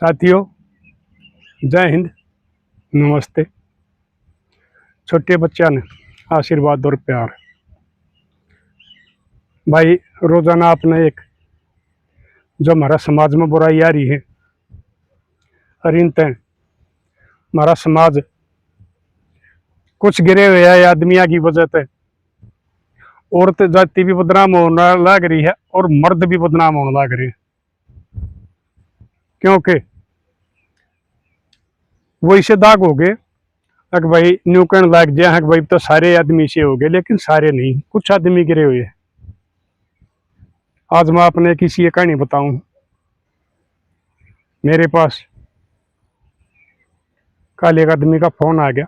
साथियों, जय हिंद, नमस्ते। छोटे बच्चा ने आशीर्वाद और प्यार। भाई, रोजाना आपने एक जो हमारा समाज में बुराई आ रही है, और इन तय हमारा समाज कुछ गिरे हुए है आदमिया की वजह से औरत जाति भी बदनाम होने लग रही है और मर्द भी बदनाम होने लग रहे हैं। क्योंकि वो इसे दाग हो गए अक भाई न्यू कहने लग जाए कि भाई तो सारे आदमी से हो गए, लेकिन सारे नहीं, कुछ आदमी गिरे हुए हैं। आज मैं अपने किसी एक कहानी बताऊं। मेरे पास कल एक आदमी का फोन आ गया।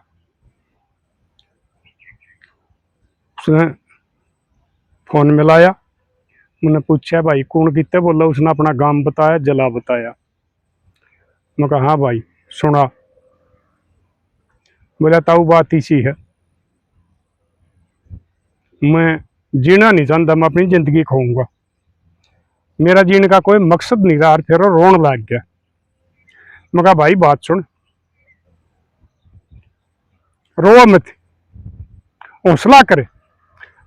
उसने फोन मिलाया, मैंने पूछा भाई कौन कितने बोला। उसने अपना गांव बताया, जिला बताया। मैं कहा हाँ भाई सुना। बोला ताऊ बात इसी है, मैं जीना नहीं चाहता, मैं अपनी जिंदगी खाऊंगा, मेरा जीने का कोई मकसद नहीं रहा। फिर रोन लग गया। मैं कहा भाई बात सुन, रो मत, हौसला करे।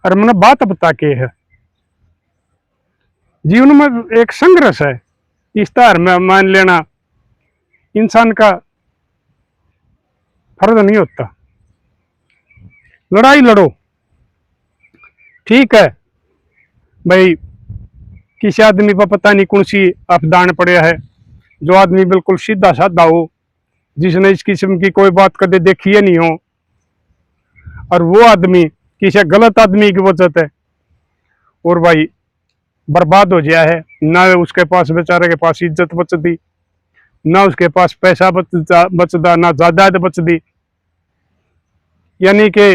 और मैंने बात बता के है, जीवन में एक संघर्ष है। इस तरह में मान लेना इंसान का फर्ज नहीं होता। लड़ाई लड़ो, ठीक है भाई। किसी आदमी पर पता नहीं कौन सी आपदान पड़े है, जो आदमी बिल्कुल सीधा साधा हो, जिसने इस किस्म की कोई बात कदे देखी है नहीं हो, और वो आदमी किसी गलत आदमी की वजह से और भाई बर्बाद हो गया है। ना उसके पास बेचारे के पास इज्जत बचती, ना उसके पास पैसा बचता, ना जायदाद बचती। यानी कि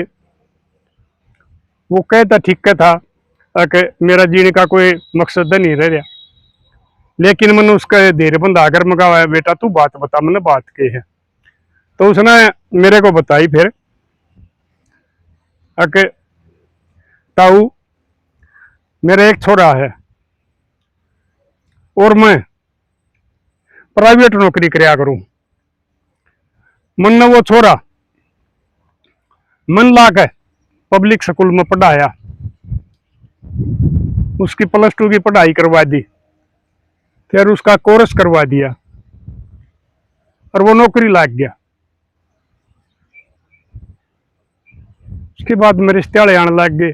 वो कहता ठीक था कि मेरा जीने का कोई मकसद नहीं रह रहा। लेकिन मैंने उसका धीरे बंदा आकर मंगाया, बेटा तू बात बता। मैंने बात की है तो उसने मेरे को बताई फिर कि ताऊ मेरा एक छोरा है और मैं प्राइवेट नौकरी कराया करूं। मन ने वो छोरा मन ला के पब्लिक स्कूल में पढ़ाया, उसकी +2 की पढ़ाई करवा दी, फिर उसका कोर्स करवा दिया और वो नौकरी लग गया। उसके बाद में रिश्ते वाले आने लग गए।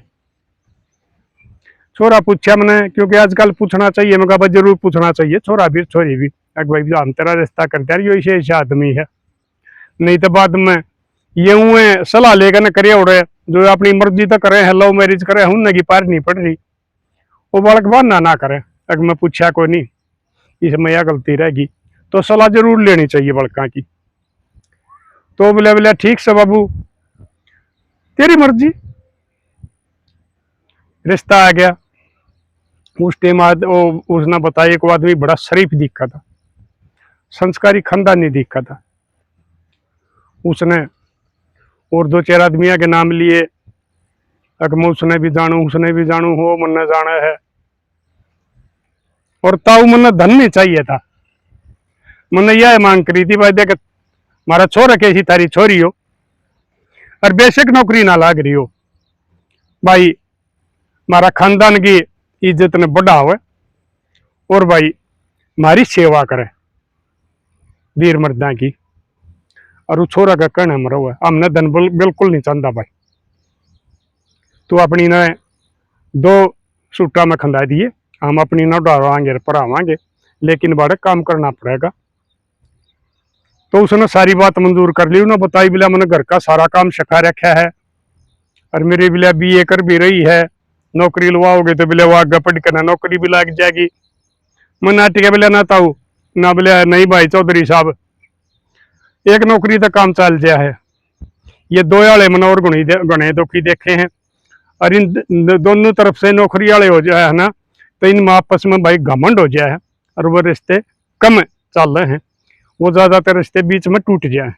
छोरा पूछा मैंने, क्योंकि आजकल पूछना चाहिए। मैं कहा जरूर पूछना चाहिए, छोरा भी छोरी भी। भाई हम तेरा रिश्ता करते यार, यो ऐसे आदमी है, नहीं तो बाद में ये हुए सलाह लेकर न करे उड़े, जो अपनी मर्जी तो करे है, लव मैरिज करे हूं की पार नहीं पड़ रही, वो बालक बहाना ना करे। अगर मैं पूछा कोई नहीं, इसमें यह गलती रहेगी, तो सलाह जरूर लेनी चाहिए बड़का की। तो बोले बोले ठीक से बाबू, तेरी मर्जी। रिश्ता आ गया। उस टाइम उसने बताया को आदमी बड़ा शरीफ दिखा था, संस्कारी खानदानी दिखा था। उसने और 2-4 आदमिया के नाम लिए। मैं उसने भी जानू, उसने भी जानू, हो मन जाना है। और ताऊ मन धन नहीं चाहिए था। मैंने यह मांग करी थी भाई देख मारा छोरा कैसी थारी छोरी हो और बेशक नौकरी ना लाग रही हो, भाई मारा खानदान की इज्जत ने बढ़ा हुआ और भाई मारी सेवा करे वीर मर्दा की। और वो छोरा का कहना मरा हुआ है, हमने धन बिल्कुल नहीं चाहता भाई। तो अपनी ने 2 सूटा में खंदा दिए, हम अपनी न डरावांगे पढ़ावांगे, लेकिन बड़े काम करना पड़ेगा। तो उसने सारी बात मंजूर कर ली। उन्हें बताई बिला मैंने घर का सारा काम सिखा रखा है और मेरी बिला BA कर भी रही है, नौकरी लवाओगे तो बिले वो आगे पढ़ कर नौकरी भी लग जाएगी। मैं टिके बिले ना ताऊ ना बिले नहीं भाई चौधरी साहब, एक नौकरी तो काम चल जाए है। ये 2 वाले मैंने और गणे दुखी देखे हैं, और इन दोनों तरफ से नौकरी वाले हो जाए है ना, तो इन आपस में भाई घमंड हो जाए है और वो रिश्ते कम चल रहे हैं, वो ज्यादातर रिश्ते बीच में टूट जाए।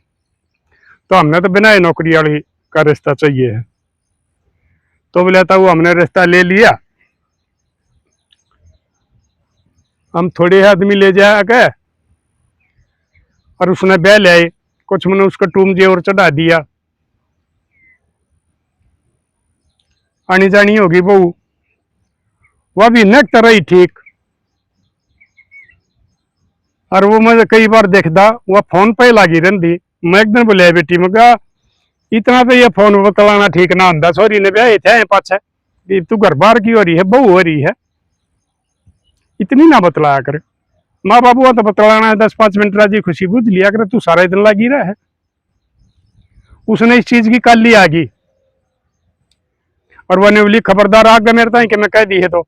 तो हमने तो बिना नौकरी वाली का रिश्ता चाहिए है। तो बोला था वो हमने रिश्ता ले लिया। हम थोड़े आदमी ले जाके और उसने ब्याह ले आए, कुछ मैंने उसको टूम जे और चढ़ा दिया, आनी जानी होगी बहू, वह भी नेक तरह ही ठीक। और वो मैं कई बार देखता वह फोन पे लगी रही। मैं एक दिन बोलिया बेटी, मैं कहा इतना तो ये फोन बतलाना ठीक ना होंगे, सॉरी ने ब्याह थे पाछे, तू घर बार की हो रही है, बहू हो रही है, इतनी ना बतलाया कर। माँ बाबू तो बतलाना है 10-5 मिनट राजी खुशी बुझ लिया कर, तू सारा दिन लगी रहा है। उसने इस चीज की कल ही आ गई और वह बोली खबरदार आगे मेरे ताई कि मैं कह दी है तो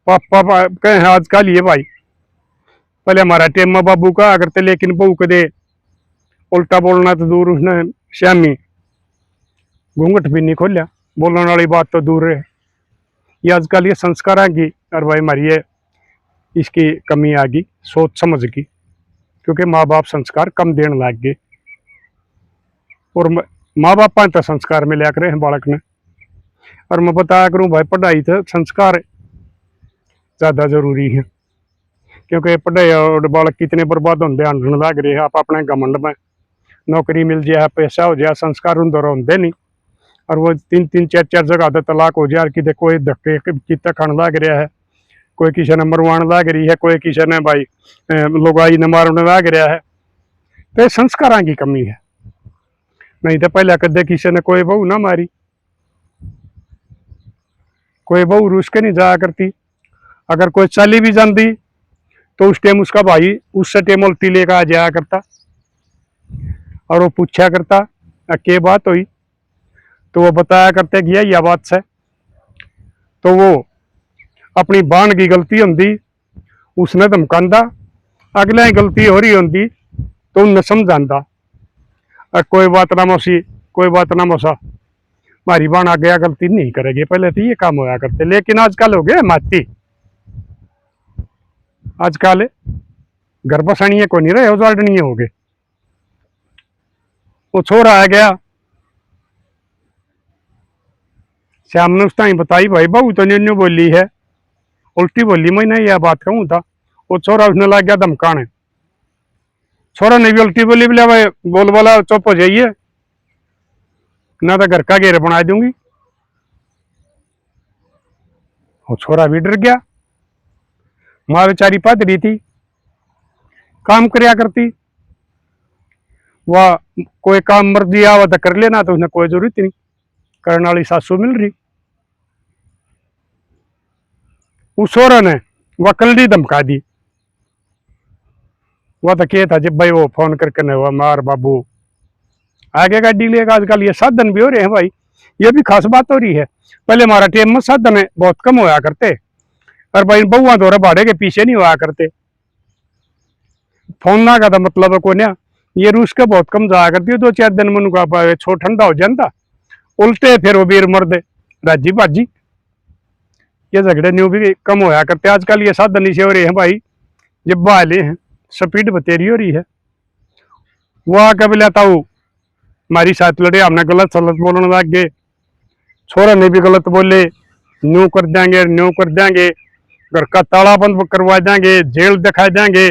पापा कहे आज कल ये भाई पहले हमारा टेम माँ बाबू का करते, लेकिन बहू कदे उल्टा बोलना तो दूर, उसने श्यामी घूंघट भी नहीं खोलिया, बोलने वाली बात तो दूर रहे। ये आजकल ये संस्कार की और भाई हमारी ये इसकी कमी आ गई सोच समझ की, क्योंकि माँ बाप संस्कार कम देने लग गए और माँ बाप तो संस्कार मिलया करे हैं बालक ने। और मैं बताया करूँ भाई पढ़ाई तो संस्कार ज़्यादा जरूरी है, क्योंकि पढ़ाई और बालक कितने बर्बाद होंगे आंधन लग रहे हैं। आप अपने घमंड में नौकरी मिल जाए, पैसा हो जाए, संस्कार उन दौर होंगे नहीं, और वो 3-3 4-4 जगह तो तलाक हो जाए कि कोई धक्के कितना खान लग रहा है, कोई किसी ने मरवाण लग रही है, कोई किसी ने भाई लुगाई ने मारने लग रहा है। तो संस्कारों की कमी है, नहीं तो पहले कदे किसी ने कोई बहू ना मारी, कोई बहू रूस के नहीं जाया करती। अगर कोई चली भी जाती तो उस टाइम उसका भाई उससे टाइम उल्टी लेकर आ जाया करता और वो पूछा करता क्या बात हुई, तो वो बताया करते कि यह बात से, तो वो अपनी बहन की गलती होंगी उसने धमकांदा, अगले गलती हो रही होंगी तो उन्हें समझाता कोई बात ना मौसी, कोई बात ना मौसा, हमारी बहन आ गया गलती नहीं करेगी, पहले तो ये काम होया करते। लेकिन आजकल हो गए माती, आजकल घर बसानिए को नहीं रहे, उजाड़निए हो गए। वो छोरा आ गया श्याम ने उस टाइम बताई भाई बहू तो न्यू बोली है, उल्टी बोली, मैं यह बात कहूँ था। वो छोरा उसने लग गया धमकाने, छोरा ने भी उल्टी बोली, बोले भाई बोल बोला चुप हो जाइए ना तो घर का घेर बना दूंगी। वो छोरा भी डर गया, माँ बेचारी पद रही थी, काम करया करती, वह कोई काम मर्जी आवा तो कर लेना, तो उसने कोई जरूरत नहीं, करने वाली सासू मिल रही। उस छोरा ने वह कलड़ी धमका दी, वह तो क्या था जब भाई वो फोन करके न हुआ मार बाबू आगे गाड़ी लेगा। आजकल ये साधन भी हो रहे हैं भाई, ये भी खास बात हो रही है। पहले हमारा टाइम में साधन बहुत कम होया करते, और भाई बहुआ दौरे भाड़े के पीछे नहीं होया करते, फोन ना का था मतलब को ना, ये रूस के बहुत कम जाया करती है, 2-4 दिन मन का छो ठंडा हो जाता, उल्टे फिर वो बीर मर दे राजी बाजी, ये झगड़े न्यू भी कम होया करते। आजकल ये साधन इसे हो रहे हैं भाई, जब बहाले हैं स्पीड बतेरी हो रही है। वो आके भी लेता हूँ हमारी साथ लड़े, हमने गलत सलत बोलने लग गए, छोरा ने भी गलत बोले, न्यू कर देंगे न्यू कर देंगे, घर का ताला बंद करवा देंगे, जेल दिखा देंगे।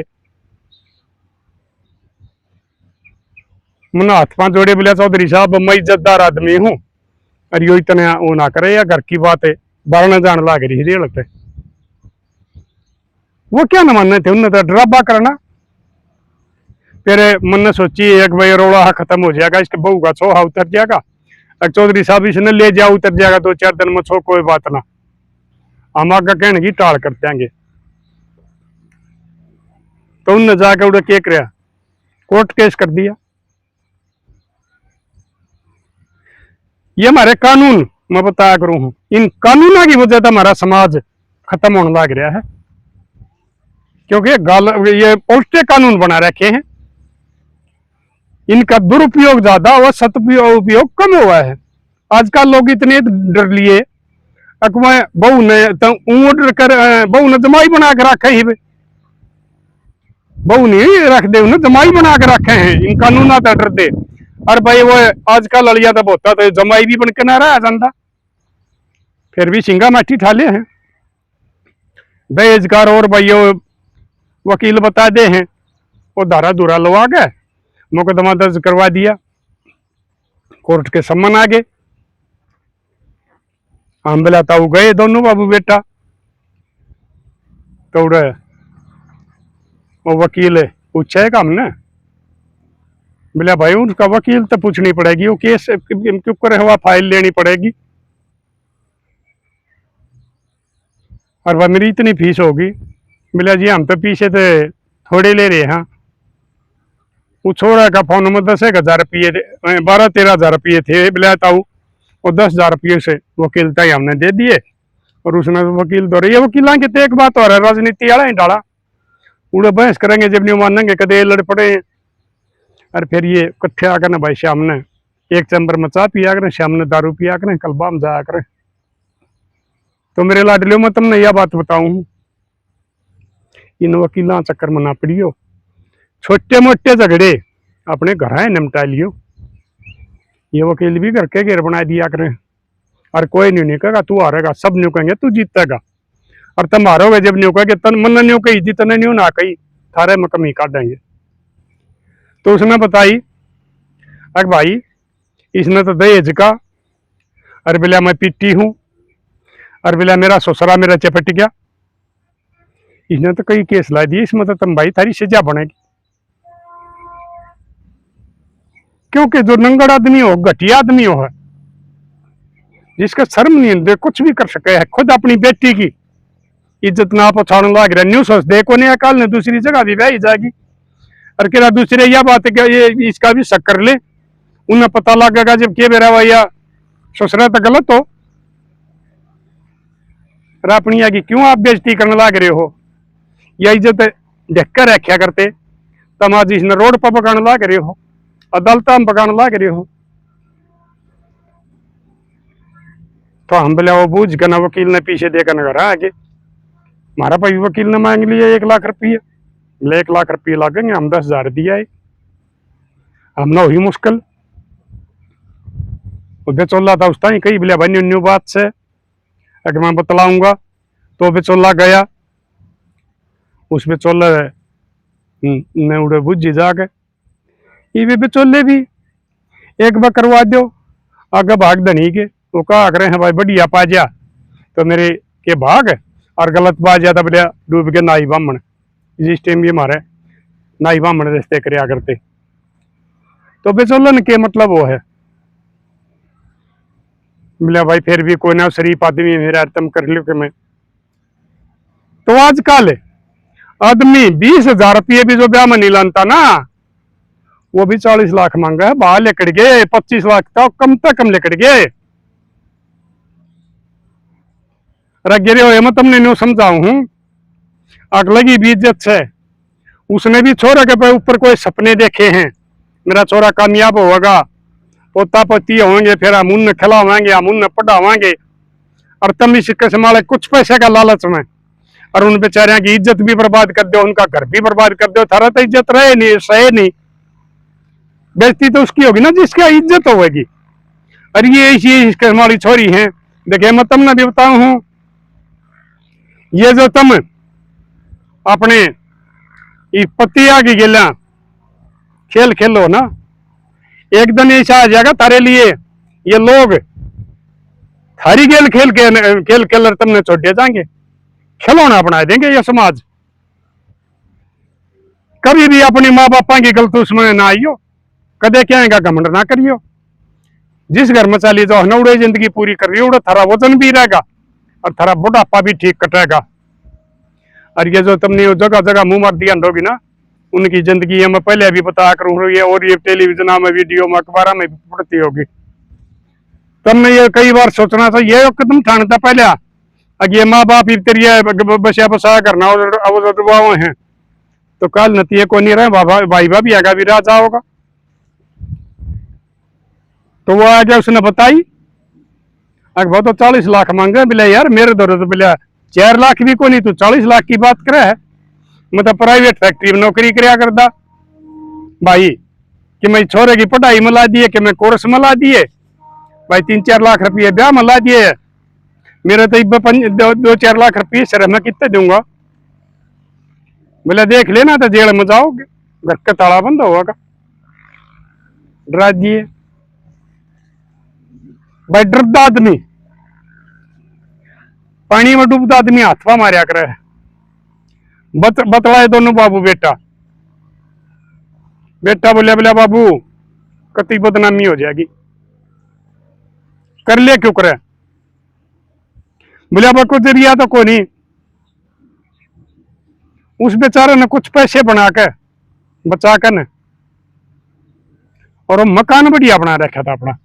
मैंने हाथ पांच जोड़े बोलिया चौधरी साहब मैं इज्जतदार आदमी हूँ, और यो इतने वो ना करे, या घर की बात है बारने जान लाग रही है लगते। वो क्या न मानने थे, उन्हें तो डराबा करना। फिर मन ने सोची एक भाई रोड़ा खत्म हो जाएगा, इसके बहू का छोहा उतर जाएगा, चौधरी साहब इसने ले जाओ उतर जाएगा 2-4 दिन में, छो कोई बात ना, हम आगे कहने की टाल कर देंगे। तो उनने जाके उड़े क्या कराया, कोर्ट केस कर दिया। ये हमारे कानून मैं बताया करूं हूं, इन कानूनों की वजह से हमारा समाज खत्म होने लग रहा है, क्योंकि ये उल्टे कानून बना रखे हैं, इनका दुरुपयोग ज्यादा हुआ, सदुपयोग कम हुआ है। आजकल लोग इतने डर लिए, बहू ने तो डर कर बहू ने जमाई बना के रखे ही, बहू नहीं रख दे उन्हें जमाई बना के रखे हैं, इन कानूना तो डर दे। और भाई वो आजकल अलिया तो बहुत तो जमाई भी बन के ना रहा जाता, फिर भी सिंगा माठी ठाले हैं बेजगार। और भाई वकील बता दे हैं वो धारा धूरा लगा के मुकदमा दर्ज करवा दिया, कोर्ट के सम्मन आ गए। हम बोला ताऊ गए दोनों बाबू बेटा, तो वो वकील पूछेगा हमने, बोला भाई उसका वकील तो पूछनी पड़ेगी, वो केस क्यों करे हुआ फाइल लेनी पड़ेगी, और वह मेरी इतनी फीस होगी। बोला जी हम तो पीछे तो थोड़े ले रहे हैं। वो छोरा का फोन में 10,000 रुपये थे, 12-13,000 रुपये थे। बोला ताऊ वो 10,000 रुपये से वकील तय हमने दे दिए, और उसने वकील दो रही है। वकील के तो एक बात हो रहा है, राजनीति वाला ही डाला, उड़े बहस करेंगे जब नहीं मानेंगे, कदे लड़ पड़े। और फिर ये कट्ठे आकर ना भाई शाम ने एक चैम्बर में चाय पिया करें, शाम ने दारू पिया करें, कलबा में जाया करें। तो मेरे लाडलियों में तुमने यह बात बताऊं, इन वकीलों चक्कर में ना पड़ियो, छोटे मोटे झगड़े अपने घर है निपटा लियो। ये वकील भी घर के घेर बना दिया करें, और कोई नहीं कहेगा तू हारेगा, सब न्यू कहेंगे तू जीतेगा, और तुम हारोगे जब न्यू कहेंगे तन मन न्यू कही जीतने न्यू ना कही, थारे में कमी काटेंगे। तो उसने बताई अरे भाई इसने तो दहेज का, अरे बोला मैं पिट्टी हूं, अरे बोला मेरा ससुरा मेरा चपट गया, इसने तो कई केस ला दिए, इसमें तो तुम भाई थारी सजा बनेगी। क्योंकि जो नंगड़ आदमी हो, घटिया आदमी हो, जिसका शर्म नहीं दे, कुछ भी कर सके है, खुद अपनी बेटी की इज्जत ना पछाड़ने लग रहा, न्यू सोच देखो नहीं अकाल ने दूसरी जगह भी ब्याही जाएगी। और क्या दूसरे यह बात है कि ये इसका भी शक कर ले, उन्हें पता लगेगा जब के बेरा भैया ससुरा तो गलत हो, और अपनी आगे क्यों आप बेइज्जती करने लग रहे हो। यह इज्जत ढककर रखा करते, तम आज इसने रोड पर पकाने लग रहे हो, अदालत में पकाने लग रहे हो। तो हम बोले वो बूझ कर ना वकील ने पीछे देकर घर आगे, हमारा भाई वकील ने मांग लिया 1 लाख रुपये। बोले 1 लाख रुपये लगेंगे, हम 10,000 दिया है, हमने वही मुश्किल बेचोला था उसका ही कही। बोले भाई न्यू बात से अगर मैं बतलाऊंगा, तो बेचोला गया, उस बेचोले ने उड़े बुझी जाके, ये भी बेचोले भी एक बार करवा दो, आगे भाग धनी के वो कहा करे हैं भाई बढ़िया पा जा तो मेरे के भाग, और गलत पा जा तो बोलिया डूब के नाई बामण। जिस टाइम ये मारे नाई बामण रिश्ते करया करते, तो बेचोलन के मतलब वो है। बोले भाई फिर भी कोई ना शरीफ आदमी मेरा तुम कर लो कि मैं, तो आजकल आदमी 20,000 रुपये भी जो ब्याह में नहीं लानता ना, वो भी 40 लाख मांगा है, बाहर लेकर गए 25 लाख का कम से कम लेकर गए। गिरे हुए मैं तुमने न्यू समझाऊ हूं, अगलगी भी इज्जत से, उसने भी छोरा के ऊपर कोई सपने देखे हैं, मेरा छोरा कामयाब होगा, पोता पोती होंगे, फिर हम उन्हें खिलावाएंगे, हम उन्हें पढ़ावाएंगे, और तुम इस संभाले कुछ पैसे का लालच में, और उन बेचारियों की इज्जत भी बर्बाद कर दो, उनका घर भी बर्बाद कर दो, थारा तो इज्जत रहे नहीं, सहे नहीं, बेइज्जती तो उसकी होगी ना जिसकी इज्जत होगी। और ये ऐसी इसके हमारी छोरी है, देखिए मैं तुमने भी बताऊ हूं, ये जो तुम अपने पतिया की गिला खेल खेलो ना, एक दिन ऐसा आ जाएगा तारे लिए ये लोग थारी गेल खेल खेल तुमने छोड़ दिया जाएंगे, खिलौना बना देंगे ये समाज। कभी भी अपनी माँ बापा की गलती उसमें ना आइयो, कदे क्या घमंड ना करियो। जिस घर में चली जाओ ना उड़े जिंदगी पूरी कर रही हो, थारा वजन भी रहेगा और थारा बुढ़ापा भी ठीक कटेगा। और ये जो तुमने जगह जगह मुंह मार दिया होगी ना, उनकी जिंदगी है मैं पहले भी बता करूँ, ये और ये टेलीविजन में वीडियो में अखबार में भी पड़ती होगी। तुमने ये कई बार सोचना चाहिए, कदम ठानता पहले अगे माँ बाप तेरी बसा बसा करना और हैं, तो कल नतीजे को नहीं रहे भाई भाभी आगा भी राजा होगा। तो वो आ गया, उसने बताई अगर तो 40 लाख मांगे। बोले यार मेरे दौरे तो बोले 4 लाख भी को नहीं, तू 40 लाख की बात करे है। मतलब प्राइवेट फैक्ट्री में नौकरी कराया करता भाई, कि मैं छोरे की पढ़ाई में ला दिए, कि मैं कोर्स में ला दिए भाई, 3-4 लाख रुपये ब्याह में ला दिए, मेरे तो 2-4 लाख रुपये सर मैं कितने दूंगा। बोले देख लेना तो जेल में जाओगे। घर का ताला बंद होगा, डरा दिए भाई। डरदा आदमी पानी में डूबता आदमी हाथ पा मारिया करे। बतलाए दोनों बाबू बेटा, बेटा बोलिया बोलिया बाबू कति बदनामी हो जाएगी, कर ले क्यों करे। बोलिया को जरिया तो को नहीं, उस बेचारे ने कुछ पैसे बना के बचा कर न, और वो मकान बढ़िया बना रखा था अपना,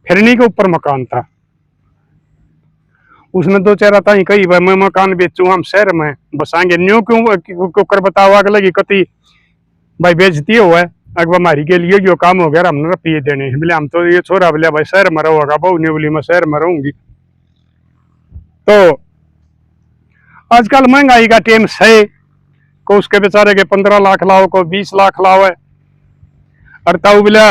फिरनी के ऊपर मकान था। उसने दो चार था कही भाई मैं मकान बेचू, हम शहर में बसाएंगे, न्यू क्यों कर बताओ आग लगी कति भाई बेचती हुआ है। अगर हमारी के लिए जो काम हो गया हमने रुपये देने, बोले हम तो ये छोरा बोले भाई शहर में रहोगा, बहु ने बोली मैं शहर में रहूंगी। तो आजकल महंगाई का टेम है, को उसके बेचारे के 15 लाख लाओ, को 20 लाख लाओ है। और ताऊ बोला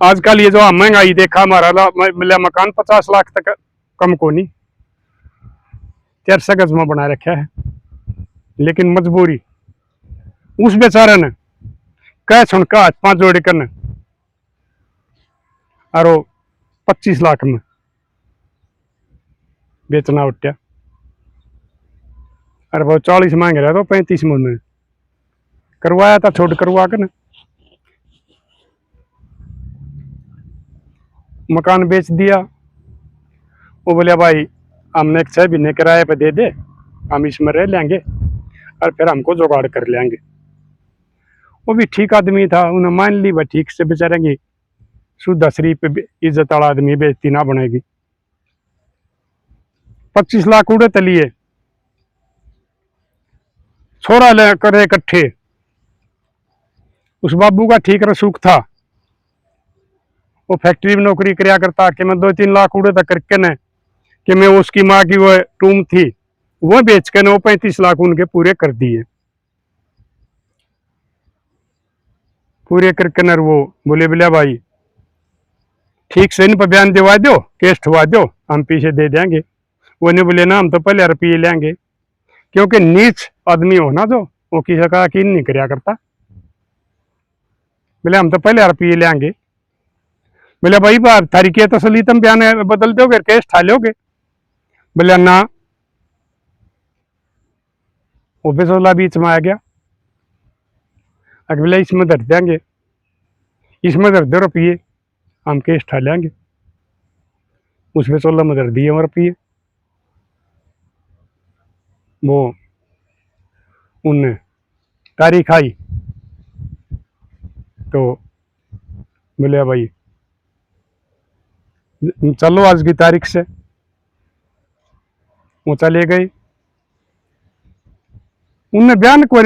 आजकल ये जो महंगाई देखा हमारा मिला मकान 50 लाख तक कम को नहीं, 400 गज में बना रखा है। लेकिन मजबूरी उस बेचारे ने कह सुन का हाथ 5 जोड़े करने और 25 लाख में बेचना उठा। अरे वो 40 मांग रहा तो 35 में उन्होंने करवाया था, छोड़ करवा कर मकान बेच दिया। वो बोलिया भाई हमने 6 महीने किराए पे दे दे, हम इसमें रह लेंगे और फिर हमको जुगाड़ कर लेंगे। वो भी ठीक आदमी था, उन्हें मान ली भाई ठीक से बेचारेंगे, शुद्ध शरीफ इज्जत वाला आदमी, बेइज्जती ना बनेगी। 25 लाख उड़े तलिए, छोरा ले करे इकट्ठे। उस बाबू का ठीक रसूख था, वो फैक्ट्री में नौकरी कराया करता कि मैं 2-3 लाख उड़े तक करके न कि मैं उसकी माँ की वो टूम थी वो बेच के न वो 35 लाख उनके पूरे कर दिए। पूरे करके न वो बोले बोले भाई ठीक से इन पर बयान दिवा दो, केस ठुआ दो, हम पीछे दे देंगे। वो नहीं बोले ना हम तो पहले रुपये लेंगे, क्योंकि नीच आदमी हो ना जो वो किसी का यकीन नहीं कराया करता। बोले हम तो पहले रुपये लेंगे। बोले भाई थारी के तसली तुम बयान बदल दोगे, केस ठा लोगे। बोले ना, वो बेसोला बीच में आ गया। बोले इसमें धर देंगे, इसमें धर दो रुपये, हम केस ठा लेंगे। उस बेसोला में धर दिए रुपये। वो उन तारीख आई तो बोले भाई चलो आज की तारीख से, वो चले गए। उनने बयान को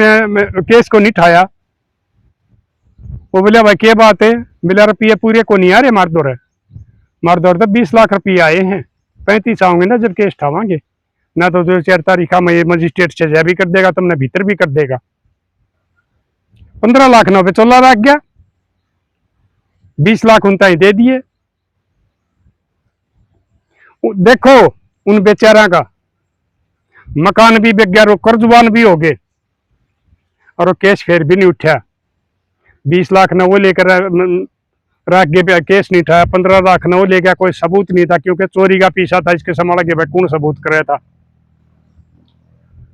केस को नहीं ठाया। वो बोले भाई क्या बात है, बोले रुपये पूरे को नहीं आ रहे मार दौड़ तो 20 लाख रुपये आए हैं, 35 आओगे ना जब केस ठावांगे ना, तो 2-4 तारीखा में मजिस्ट्रेट सजा भी कर देगा, तुमने भीतर भी कर देगा। 15 लाख ना पे चोला रख गया, 20 लाख उनता ही दे दिए। देखो उन बेचारा का मकान भी बिक गया, कर्जबान भी हो गए, और वो केस फिर भी नहीं उठा। 20 लाख ना वो लेकर रख गए, केस नहीं उठाया। 15 लाख ना वो ले गया, कोई सबूत नहीं था, क्योंकि चोरी का पीछा था, इसके संभाला के भाई कौन सबूत कर रहा था।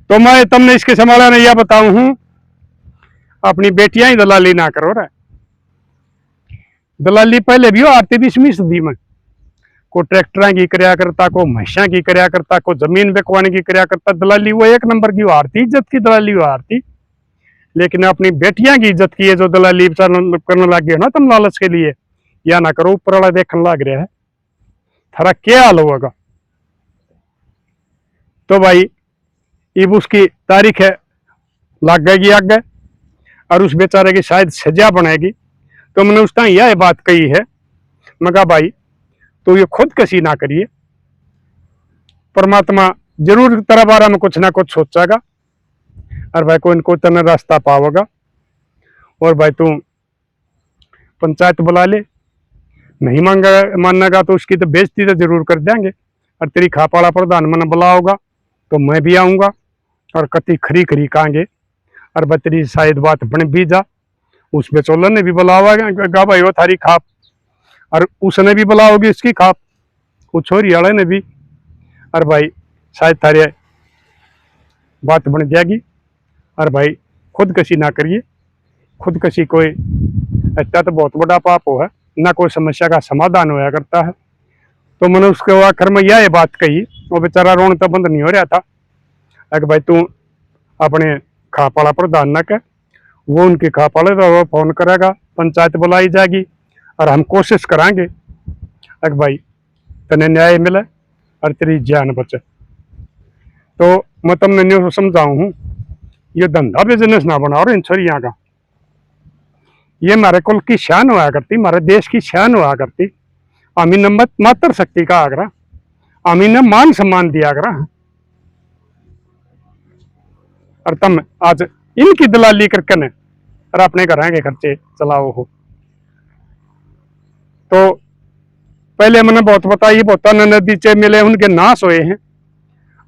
तो मैं तुमने इसके संभाला ने यह बताऊं हूं, अपनी बेटियां ही दलाली ना करो रहा। दलाली पहले भी हो आती 20वीं सदी में, को ट्रैक्टर की कराया करता, को भैंसा की कराया करता, को जमीन बिकवाने की कराया करता। दलाली वो एक नंबर की हार थी, इज्जत की दलाली वो हार थी। लेकिन अपनी बेटियां की इज्जत की है जो दलाली करने लगे हो ना तुम लालच के लिए, या ना करो, ऊपर वाला देखने लग रहा है, थारा क्या हाल होगा। तो भाई अब उसकी तारीख है लग गई आगे, और उस बेचारे की शायद सजा बनेगी। तो मैंने उस टाइम यह बात कही है, मैं कहा भाई तो ये खुद कसी ना करिए, परमात्मा जरूर तेरा बारे में कुछ ना कुछ सोचेगा, और भाई कोई इनको तेना रास्ता पाओगा। और भाई तू पंचायत बुला ले, नहीं मानेगा तो उसकी तो बेइज्जती तो जरूर कर देंगे। और तेरी खापाड़ा प्रधान मैंने बुलाओगा तो मैं भी आऊँगा, और कति खरी खरी कहांगे और बतरी शायद बात बन भी जा। उस बेचौलन ने भी बुलावा गा भाई वो थारी खाप, और उसने भी बुला होगी उसकी खाप, वो छोरी वाले ने भी, और भाई शायद थारे बात बन जाएगी। और भाई खुदकशी ना करिए, खुदकशी कोई अच्छा तो बहुत बड़ा पाप हो है ना, कोई समस्या का समाधान होया करता है। तो मैंने उसके आखिर में यह बात कही, वो बेचारा रोने तो बंद नहीं हो रहा था। अगर भाई तू अपने खाप वाला प्रधान न कह, वो उनकी खाप वाले तो वो फोन करेगा, पंचायत बुलाई जाएगी और हम कोशिश करांगे अगर भाई तने न्याय मिले और तेरी जान बचे। तो मैं तुमने न्यू समझाऊं हूँ, ये धंधा बिजनेस ना बनाओ इन छोरियां का। ये हमारे कुल की शान हुआ करती, हमारे देश की शान हुआ करती। आमीन ने मत मात्र शक्ति का आगरा, आमीन ने मान सम्मान दिया करा, और तुम आज इनकी दलाली करके ने और अपने घर के खर्चे चलाओ हो। तो पहले मैंने बहुत बताई, बहुत नदी मिले उनके नाश हुए हैं।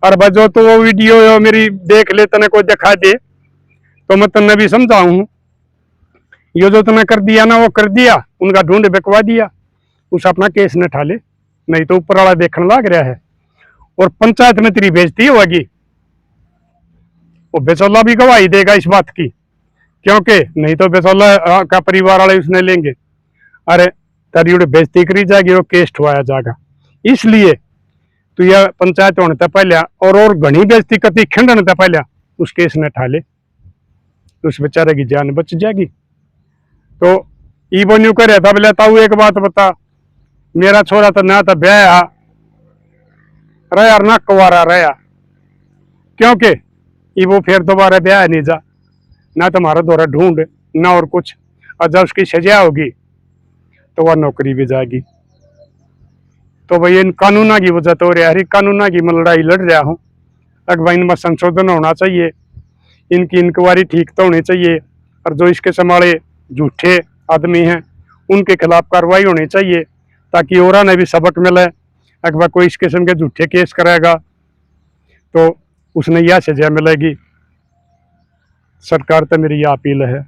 और बजो तो वो वीडियो मेरी देख ले, तने कोई दिखा दे तो मैं तन्ने भी समझाऊं, ये जो तूने कर दिया ना वो कर दिया, उनका ढूंढ बिकवा दिया, उस अपना केस न ठाले, नहीं तो ऊपर वाला देखने लग रहा है और पंचायत में तेरी बेइज्जती होगी। वो बेचौला भी गवाही देगा इस बात की, क्योंकि नहीं तो बेचौला का परिवार वाले उसने लेंगे, अरे तेरी बेइज्जती करी जाएगी, वो केस ठुआया जाएगा। इसलिए तो यह पंचायत होने तक पहले और घनी बेइज्जती कति खंडन तक पहले उस केस ने ठाले, उस बेचारे की जान बच जाएगी। तो ई बोन्यू कर था बोले ताऊ एक बात बता, मेरा छोरा तो ना तो ब्याह रहा ना कुंवारा रहा, क्योंकि ई वो फिर दोबारा ब्याह नहीं जा, ना तुम्हारा दौरा ढूंढ ना और कुछ, और जब उसकी सजा होगी तो वह नौकरी भी जाएगी। तो भाई इन कानूना की वजह तो रहा है, कानूना की मैं लड़ाई लड़ रहा हूँ। अगर भाई इनमें संशोधन होना चाहिए, इनकी इंक्वायरी ठीक तो होनी चाहिए, और जो इसके संभाले झूठे आदमी हैं उनके खिलाफ कार्रवाई होनी चाहिए, ताकि और ने भी सबक मिले। अगर कोई इस किस्म के झूठे केस करेगा तो उसने यह सजा मिलेगी। सरकार तो मेरी यह अपील है,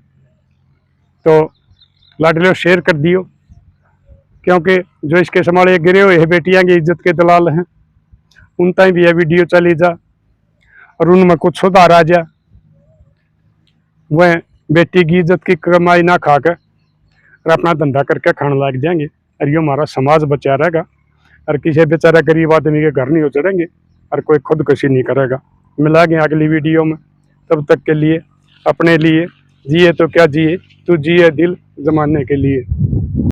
तो लाडलियो शेयर कर दियो, क्योंकि जो इसके संभाले गिरे हुए बेटियां की इज्जत के दलाल हैं, उन तक भी यह वीडियो चली जा और उनमें कुछ सुधार आ जा, वह बेटी की इज्जत की कमाई ना खाकर और अपना धंधा करके खाने लग जाएंगे, और ये हमारा समाज बचा रहेगा, और किसी बेचारा गरीब आदमी के घर नहीं उजड़ेंगे और कोई खुदकुशी नहीं करेगा। मिलाएंगे अगली वीडियो में, तब तक के लिए अपने लिए जिए तो क्या जिए, तू जिए दिल जमाने के लिए।